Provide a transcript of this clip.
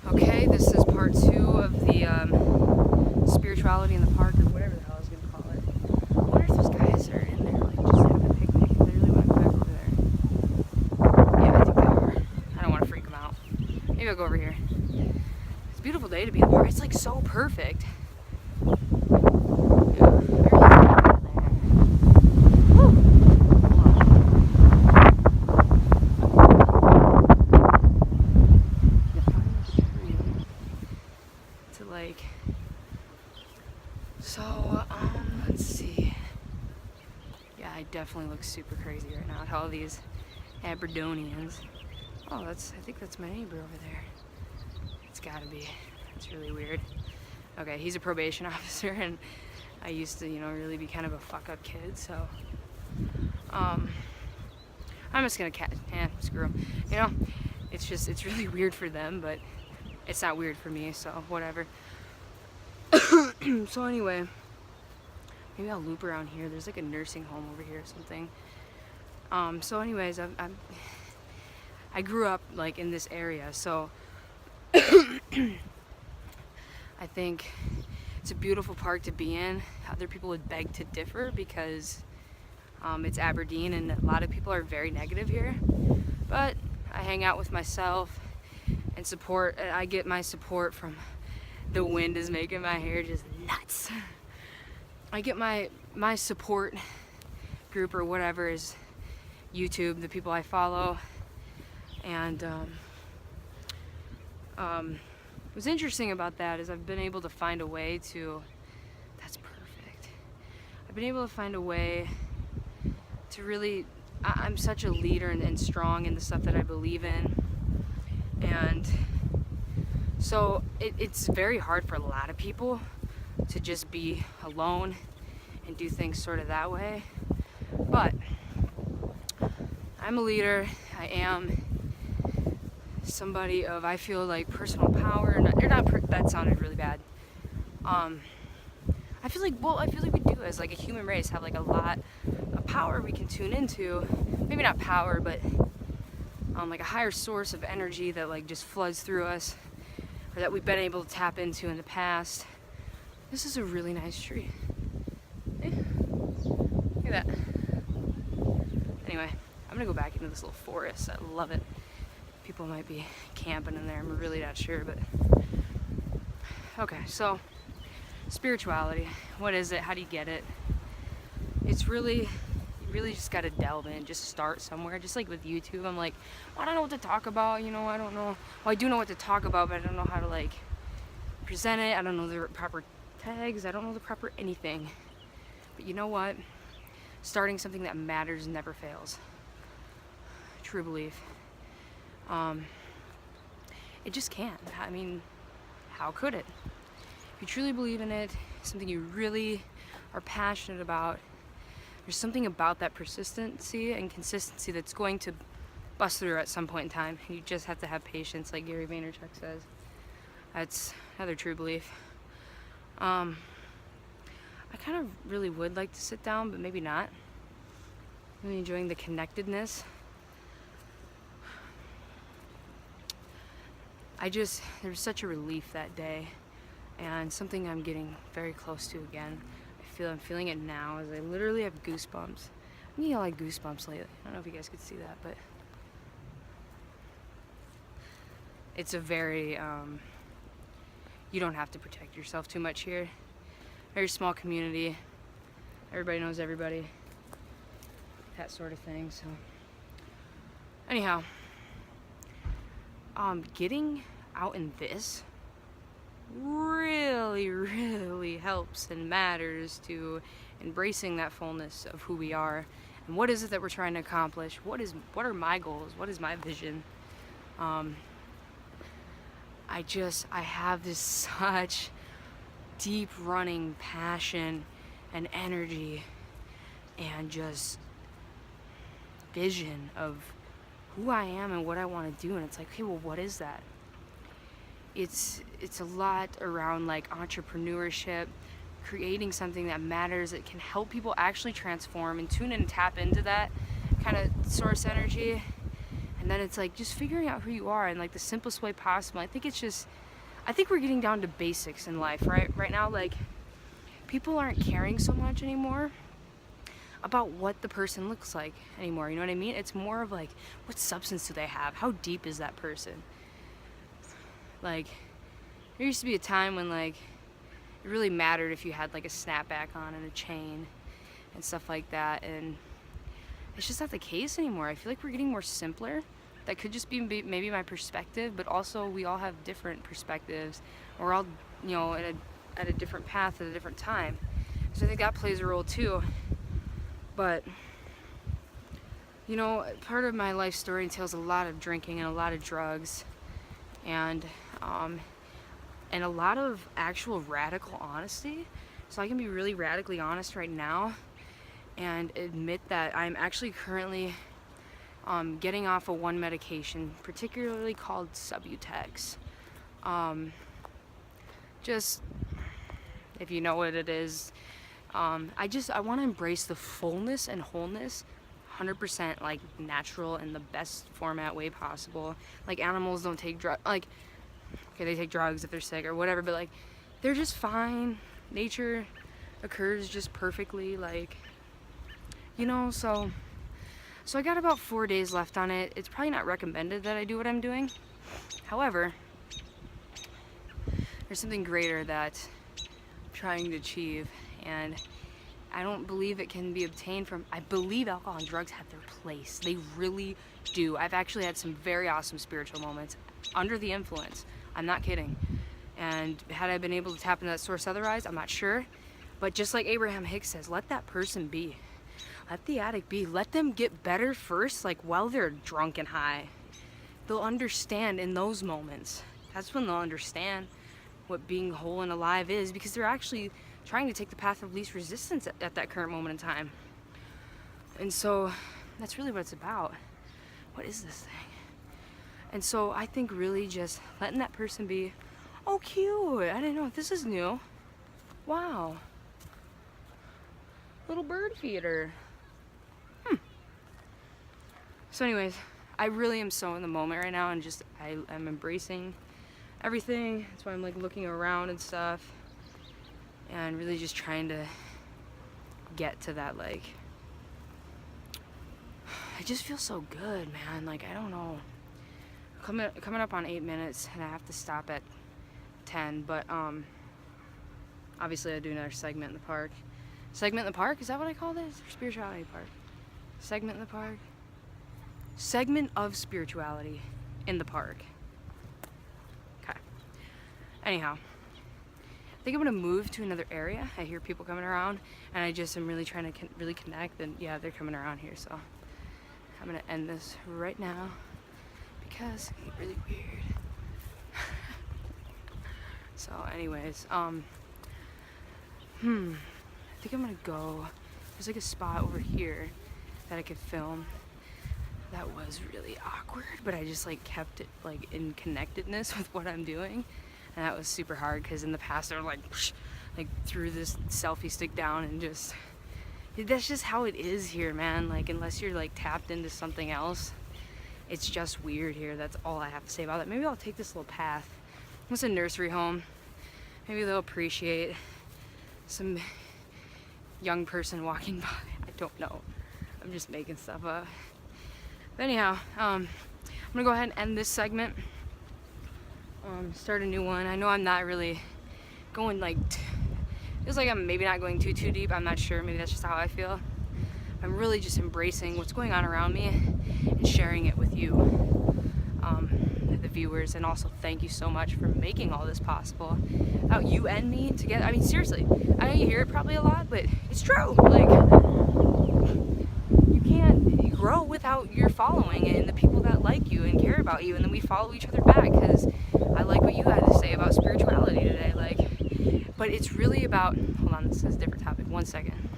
Okay, this is part 2 of the spirituality in the park, or whatever the hell I was gonna call it. I wonder if those guys are in there, like, just having a picnic. They really want to go back over there. Yeah, I think they are. I don't want to freak them out. Maybe I'll go over here. It's a beautiful day to be in the park. It's like so perfect. Let's see. Yeah, I definitely look super crazy right now at all these Aberdonians. Oh, I think that's my neighbor over there. It's gotta be. It's really weird. Okay, he's a probation officer, and I used to, really be kind of a fuck-up kid, so I'm just gonna screw him. It's really weird for them, but it's not weird for me, so whatever. So anyway, maybe I'll loop around here. There's like a nursing home over here or something. So anyways, I grew up like in this area, so I think it's a beautiful park to be in. Other people would beg to differ because it's Aberdeen and a lot of people are very negative here. But I hang out with myself and support. I get my support from the wind is making my hair just nuts. I get my support group or whatever is YouTube, the people I follow, and what's interesting about that is I've been able to find a way to, that's perfect. I've been able to find a way to really, I'm such a leader and strong in the stuff that I believe in, and so it's very hard for a lot of people to just be alone and do things sort of that way. But I'm a leader. I am somebody of, I feel like, personal power. That sounded really bad. I feel like we do as like a human race have like a lot of power we can tune into. Maybe not power, but like a higher source of energy that like just floods through us, or that we've been able to tap into in the past. This is a really nice tree. Look at that. Anyway, I'm gonna go back into this little forest. I love it. People might be camping in there. I'm really not sure, but okay. So, spirituality. What is it? How do you get it? It's really, you really just gotta delve in. Just start somewhere. Just like with YouTube, I'm like, well, I don't know what to talk about. I don't know. Well, I do know what to talk about, but I don't know how to like present it. I don't know the proper tags. I don't know the proper anything. But you know what? Starting something that matters never fails. True belief. It just can't. I mean, how could it? If you truly believe in it, something you really are passionate about, there's something about that persistency and consistency that's going to bust through at some point in time. You just have to have patience, like Gary Vaynerchuk says. That's another true belief. I kind of really would like to sit down, but maybe not. I'm really enjoying the connectedness. There was such a relief that day, and something I'm getting very close to again. I'm feeling it now, as I literally have goosebumps. I'm getting like goosebumps lately. I don't know if you guys could see that, but it's a very, you don't have to protect yourself too much here. Very small community. Everybody knows everybody. That sort of thing, so. Anyhow, getting out in this really helps and matters to embracing that fullness of who we are and what is it that we're trying to accomplish. What are my goals? What is my vision? I have this such deep running passion and energy and just vision of who I am and what I want to do, and it's like, okay, well, what is that? It's a lot around like entrepreneurship, creating something that matters, that can help people actually transform and tune in and tap into that kind of source energy, And then it's like just figuring out who you are in like the simplest way possible. I think we're getting down to basics in life, right? Right now, like, people aren't caring so much anymore about what the person looks like anymore, you know what I mean? It's more of like, what substance do they have? How deep is that person? Like, there used to be a time when, like, it really mattered if you had like a snapback on and a chain and stuff like that, and it's just not the case anymore. I feel like we're getting more simpler. That could just be maybe my perspective, but also we all have different perspectives. We're all, you know, at a different path at a different time. So I think that plays a role too. But, you know, part of my life story entails a lot of drinking and a lot of drugs, and a lot of actual radical honesty. So I can be really radically honest right now and admit that I'm actually currently getting off of one medication, particularly called Subutex. Just, if you know what it is, I want to embrace the fullness and wholeness, 100% like natural in the best format way possible. Like, animals don't take drugs, like, okay, they take drugs if they're sick or whatever, but like, they're just fine. Nature occurs just perfectly, like, you know, so I got about 4 days left on it. It's probably not recommended that I do what I'm doing. However, there's something greater that I'm trying to achieve, and I don't believe it can be obtained from, I believe alcohol and drugs have their place. They really do. I've actually had some very awesome spiritual moments under the influence. I'm not kidding. And had I been able to tap into that source otherwise, I'm not sure. But just like Abraham Hicks says, let that person be. Let the addict be. Let them get better first, like while they're drunk and high. They'll understand in those moments. That's when they'll understand what being whole and alive is, because they're actually trying to take the path of least resistance at that current moment in time. And so that's really what it's about. What is this thing? And so I think really just letting that person be. Oh, cute. I didn't know. This is new. Wow. Little bird feeder. So anyways, I really am so in the moment right now, and just I'm embracing everything. That's why I'm like looking around and stuff, and really just trying to get to that, like, it just feels so good, man. Like, I don't know. Coming up on 8 minutes, and I have to stop at 10, but obviously I do another segment in the park. Segment in the park? Is that what I call this? Or spirituality park? Segment in the park? Segment of spirituality in the park. Okay. Anyhow, I think I'm gonna move to another area. I hear people coming around, and I just am really trying to really connect, and yeah, they're coming around here, so I'm gonna end this right now because it's really weird. So anyways, I think I'm gonna go. There's like a spot over here that I could film that was really awkward, but I just like kept it like in connectedness with what I'm doing, and that was super hard because in the past I was like threw this selfie stick down, and just that's just how it is here, man. Like, unless you're like tapped into something else, it's just weird here. That's all I have to say about it. Maybe I'll take this little path. It's a nursery home. Maybe they'll appreciate some young person walking by. I don't know. I'm just making stuff up. But anyhow, I'm gonna go ahead and end this segment. Start a new one. I know I'm not really going like, feels like I'm maybe not going too deep. I'm not sure. Maybe that's just how I feel. I'm really just embracing what's going on around me and sharing it with you, the viewers. And also thank you so much for making all this possible. Without you and me together, I mean, seriously, I know you hear it probably a lot, but it's true. Like, you can't grow without your following and the people that like you and care about you, and then we follow each other back because I like what you had to say about spirituality today. Like, but it's really about, hold on, this is a different topic. 1 second.